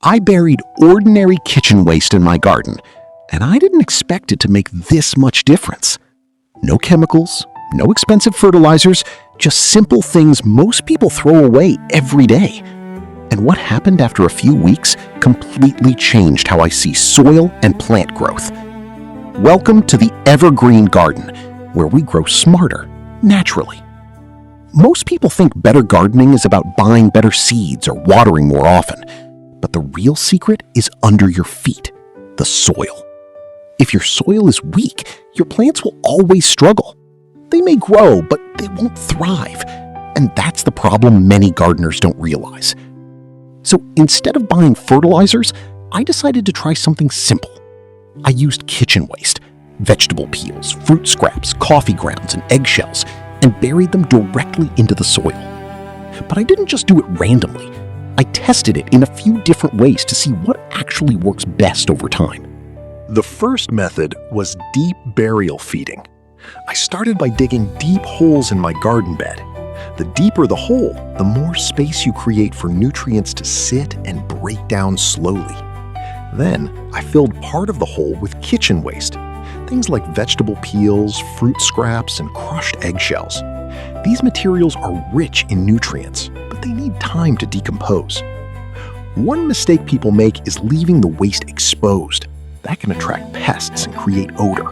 I buried ordinary kitchen waste in my garden, and I didn't expect it to make this much difference. No chemicals, no expensive fertilizers, just simple things most people throw away every day. And what happened after a few weeks completely changed how I see soil and plant growth. Welcome to the Evergreen Garden, where we grow smarter, naturally. Most people think better gardening is about buying better seeds or watering more often. But the real secret is under your feet, the soil. If your soil is weak, your plants will always struggle. They may grow, but they won't thrive. And that's the problem many gardeners don't realize. So instead of buying fertilizers, I decided to try something simple. I used kitchen waste, vegetable peels, fruit scraps, coffee grounds, and eggshells, and buried them directly into the soil. But I didn't just do it randomly. I tested it in a few different ways to see what actually works best over time. The first method was deep burial feeding. I started by digging deep holes in my garden bed. The deeper the hole, the more space you create for nutrients to sit and break down slowly. Then, I filled part of the hole with kitchen waste, things like vegetable peels, fruit scraps, and crushed eggshells. These materials are rich in nutrients, but they need time to decompose. One mistake people make is leaving the waste exposed. That can attract pests and create odor.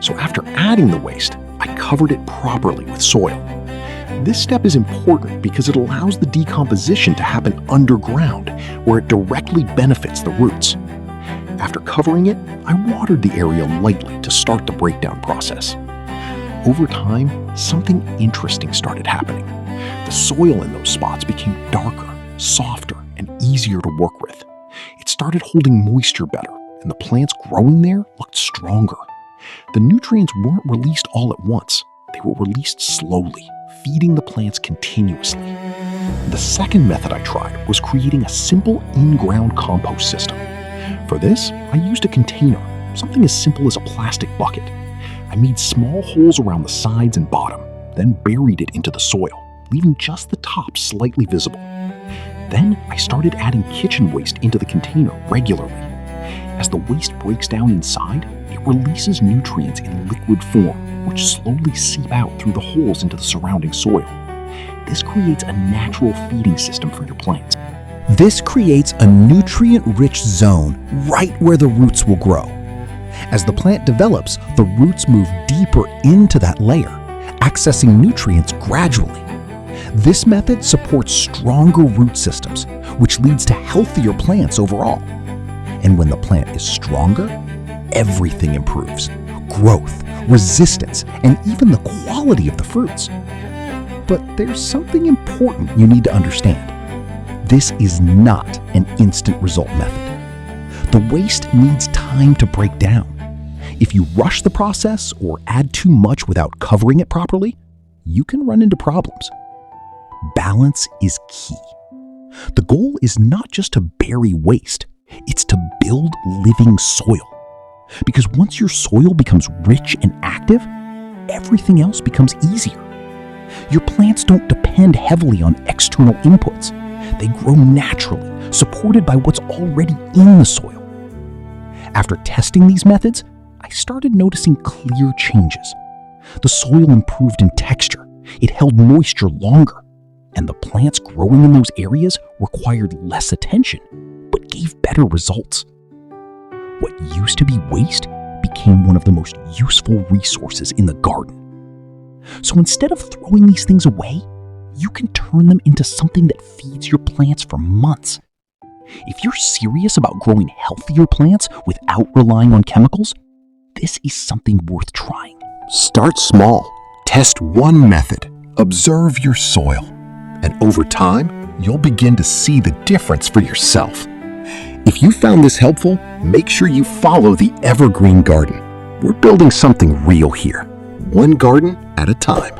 So after adding the waste, I covered it properly with soil. This step is important because it allows the decomposition to happen underground, where it directly benefits the roots. After covering it, I watered the area lightly to start the breakdown process. Over time, something interesting started happening. The soil in those spots became darker, softer, and easier to work with. It started holding moisture better, and the plants growing there looked stronger. The nutrients weren't released all at once. They were released slowly, feeding the plants continuously. The second method I tried was creating a simple in-ground compost system. For this, I used a container, something as simple as a plastic bucket. I made small holes around the sides and bottom, then buried it into the soil, leaving just the top slightly visible. Then I started adding kitchen waste into the container regularly. As the waste breaks down inside, it releases nutrients in liquid form, which slowly seep out through the holes into the surrounding soil. This creates a natural feeding system for your plants. This creates a nutrient-rich zone right where the roots will grow. As the plant develops, the roots move deeper into that layer, accessing nutrients gradually. This method supports stronger root systems, which leads to healthier plants overall. And when the plant is stronger, everything improves: growth, resistance, and even the quality of the fruits. But there's something important you need to understand. This is not an instant result method. The waste needs time to break down. If you rush the process or add too much without covering it properly, you can run into problems. Balance is key. The goal is not just to bury waste, it's to build living soil. Because once your soil becomes rich and active, everything else becomes easier. Your plants don't depend heavily on external inputs. They grow naturally, supported by what's already in the soil. After testing these methods, I started noticing clear changes. The soil improved in texture, it held moisture longer, and the plants growing in those areas required less attention, but gave better results. What used to be waste became one of the most useful resources in the garden. So instead of throwing these things away, you can turn them into something that feeds your plants for months. If you're serious about growing healthier plants without relying on chemicals, this is something worth trying. Start small. Test one method. Observe your soil. And over time, you'll begin to see the difference for yourself. If you found this helpful, make sure you follow the Evergreen Garden. We're building something real here, one garden at a time.